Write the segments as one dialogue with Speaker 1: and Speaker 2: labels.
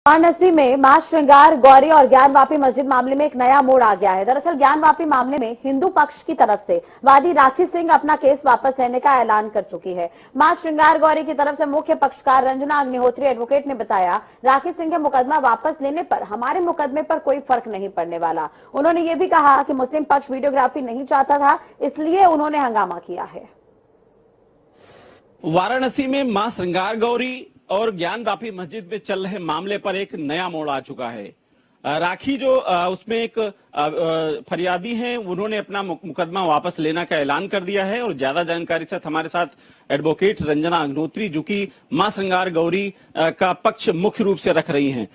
Speaker 1: वाराणसी में मां श्रृंगार गौरी और ज्ञानवापी मस्जिद मामले में एक नया मोड़ आ गया है। दरअसल ज्ञानवापी मामले में हिंदू पक्ष की तरफ से वादी राखी सिंह अपना केस वापस लेने का ऐलान कर चुकी है। मां श्रृंगार गौरी की तरफ से मुख्य पक्षकार रंजना अग्निहोत्री एडवोकेट ने बताया, राखी सिंह के मुकदमा वापस लेने पर हमारे मुकदमे पर कोई फर्क नहीं पड़ने वाला। उन्होंने ये भी कहा कि मुस्लिम पक्ष वीडियोग्राफी नहीं चाहता था, इसलिए उन्होंने हंगामा किया है।
Speaker 2: वाराणसी में मां श्रृंगार गौरी और ज्ञानवापी मस्जिद में चल रहे मामले पर एक नया मोड़ आ चुका है। राखी जो उसमें एक फरियादी हैं, उन्होंने अपना मुकदमा वापस लेने का ऐलान कर दिया है। और ज्यादा जानकारी साथ हमारे साथ एडवोकेट रंजना अग्निहोत्री, जो कि मां श्रृंगार गौरी का पक्ष मुख्य रूप से रख रही हैं।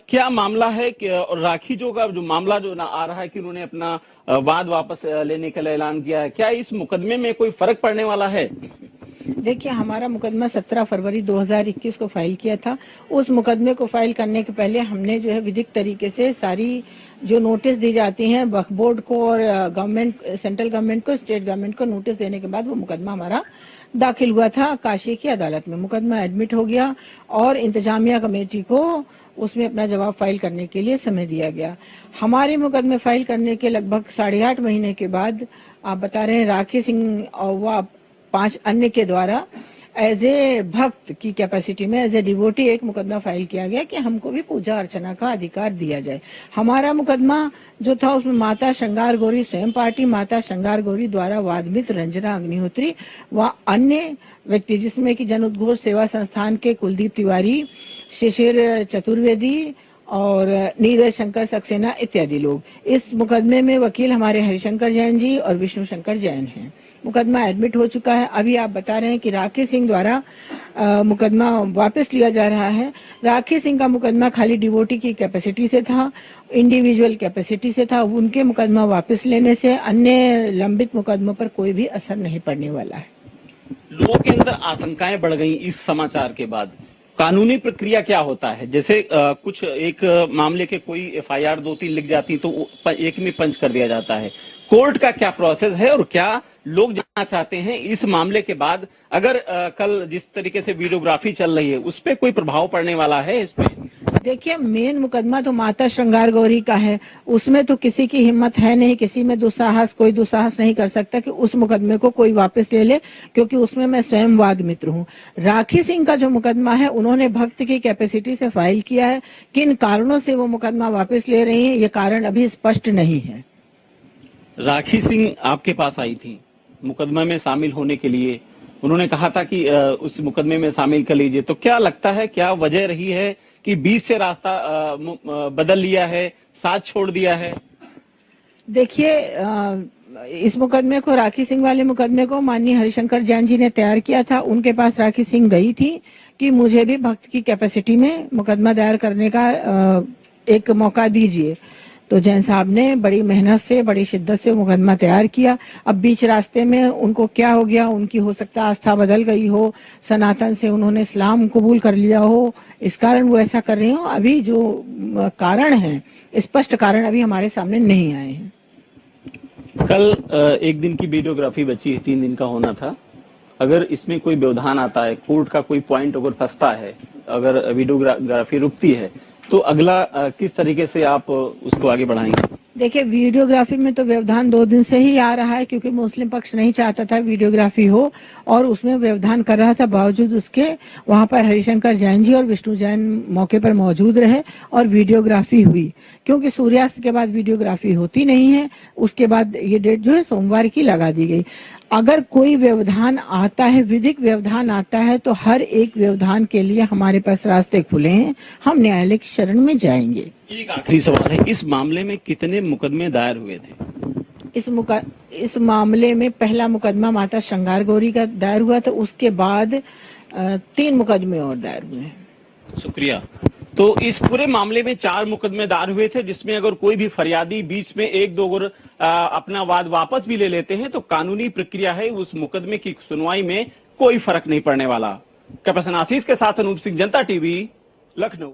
Speaker 2: क्या मामला है कि राखी जो मामला जो आ रहा है कि उन्होंने अपना वाद वापस लेने का ऐलान किया है, क्या इस मुकदमे में कोई फर्क पड़ने वाला है?
Speaker 3: देखिए, हमारा मुकदमा 17 फरवरी 2021 को फाइल किया था। उस मुकदमे को फाइल करने के पहले हमने जो है विधिक तरीके से सारी जो नोटिस दी जाती हैं वक्फ बोर्ड को और गवर्नमेंट, सेंट्रल गवर्नमेंट को, स्टेट गवर्नमेंट को नोटिस देने के बाद वो मुकदमा हमारा दाखिल हुआ था काशी की अदालत में। मुकदमा एडमिट हो गया और इंतजामिया कमेटी को उसमें अपना जवाब फाइल करने के लिए समय दिया गया। हमारे मुकदमे फाइल करने के लगभग 8.5 महीने के बाद आप बता रहे हैं राखी सिंह और वह 5 अन्य के द्वारा एज ए भक्त की कैपेसिटी में, एज ए डिवोटी एक मुकदमा फाइल किया गया कि हमको भी पूजा अर्चना का अधिकार दिया जाए। हमारा मुकदमा जो था उसमें माता श्रृंगार गौरी स्वयं पार्टी माता श्रृंगार गौरी द्वारा वादमित रंजना अग्निहोत्री व अन्य व्यक्ति, जिसमें कि जन उद्घोष सेवा संस्थान के कुलदीप तिवारी, शिशिर चतुर्वेदी और नीरज शंकर सक्सेना इत्यादि लोग। इस मुकदमे में वकील हमारे हरिशंकर जैन जी और विष्णु शंकर जैन हैं। मुकदमा एडमिट हो चुका है। अभी आप बता रहे हैं कि राखी सिंह द्वारा मुकदमा वापस लिया जा रहा है। राखी सिंह का मुकदमा खाली डिवोटी की कैपेसिटी से था, इंडिविजुअल कैपेसिटी से था। उनके मुकदमा वापस लेने से अन्य लंबित मुकदमों पर कोई भी असर नहीं पड़ने वाला है।
Speaker 2: लोगों के अंदर आशंकाएं बढ़ गई इस समाचार के बाद। कानूनी प्रक्रिया क्या होता है? जैसे कुछ एक मामले के कोई एफआईआर 2-3 लिख जाती तो एक में पंच कर दिया जाता है। कोर्ट का क्या प्रोसेस है और क्या लोग जानना चाहते हैं इस मामले के बाद? अगर कल जिस तरीके से वीडियोग्राफी चल रही है उस पर कोई प्रभाव पड़ने वाला है इस पे?
Speaker 3: देखिए, मेन मुकदमा तो माता श्रृंगार गौरी का है। उसमें तो किसी की हिम्मत है नहीं, किसी में कोई दुस्साहस नहीं कर सकता कि उस मुकदमे को कोई वापस ले ले, क्योंकि उसमें मैं स्वयं वाद मित्र हूँ। राखी सिंह का जो मुकदमा है उन्होंने भक्त की कैपेसिटी से फाइल किया है। किन कारणों से वो मुकदमा वापस ले रही है, ये कारण अभी स्पष्ट नहीं है।
Speaker 2: राखी सिंह आपके पास आई थी मुकदमा में शामिल होने के लिए, उन्होंने कहा था कि उस मुकदमे में शामिल कर लीजिए, तो क्या लगता है, क्या वजह रही है कि बीच से रास्ता बदल लिया है, साथ छोड़ दिया है?
Speaker 3: देखिए, इस मुकदमे को, राखी सिंह वाले मुकदमे को माननीय हरिशंकर जैन जी ने तैयार किया था। उनके पास राखी सिंह गई थी कि मुझे भी भक्त की कैपेसिटी में मुकदमा दायर करने का एक मौका दीजिए। तो जैन साहब ने बड़ी मेहनत से, बड़ी शिद्दत से मुकदमा तैयार किया। अब बीच रास्ते में उनको क्या हो गया, उनकी हो सकता है आस्था बदल गई हो, सनातन से उन्होंने इस्लाम कबूल कर लिया हो, इस कारण वो ऐसा कर रही हो। अभी जो कारण है, स्पष्ट कारण अभी हमारे सामने नहीं आए हैं।
Speaker 2: कल एक दिन की वीडियोग्राफी बची है, 3 दिन का होना था। अगर इसमें कोई व्यवधान आता है, कोर्ट का कोई पॉइंट अगर फंसता है, अगर वीडियोग्राफी रुकती है, तो अगला किस तरीके से आप उसको आगे बढ़ाएंगे?
Speaker 3: देखिए, वीडियोग्राफी में तो व्यवधान 2 दिन से ही आ रहा है, क्योंकि मुस्लिम पक्ष नहीं चाहता था वीडियोग्राफी हो और उसमें व्यवधान कर रहा था। बावजूद उसके वहां पर हरिशंकर जैन जी और विष्णु जैन मौके पर मौजूद रहे और वीडियोग्राफी हुई। क्योंकि सूर्यास्त के बाद वीडियोग्राफी होती नहीं है, उसके बाद ये डेट जो है सोमवार की लगा दी गई। अगर कोई व्यवधान आता है, विधिक व्यवधान आता है, तो हर एक व्यवधान के लिए हमारे पास रास्ते खुले हैं। हम न्यायालय की शरण में जाएंगे।
Speaker 2: एक आखिरी सवाल है, इस मामले में कितने मुकदमे दायर हुए थे?
Speaker 3: इस मामले में पहला मुकदमा माता श्रृंगार गौरी का दायर हुआ था, उसके बाद 3 मुकदमे और दायर हुए हैं।
Speaker 2: शुक्रिया। तो इस पूरे मामले में 4 मुकदमे दायर हुए थे, जिसमें अगर कोई भी फरियादी बीच में 1-2 गुर अपना वाद वापस भी ले लेते हैं तो कानूनी प्रक्रिया है, उस मुकदमे की सुनवाई में कोई फर्क नहीं पड़ने वाला। कैप्टन आशीष के साथ अनूप सिंह, जनता टीवी, लखनऊ।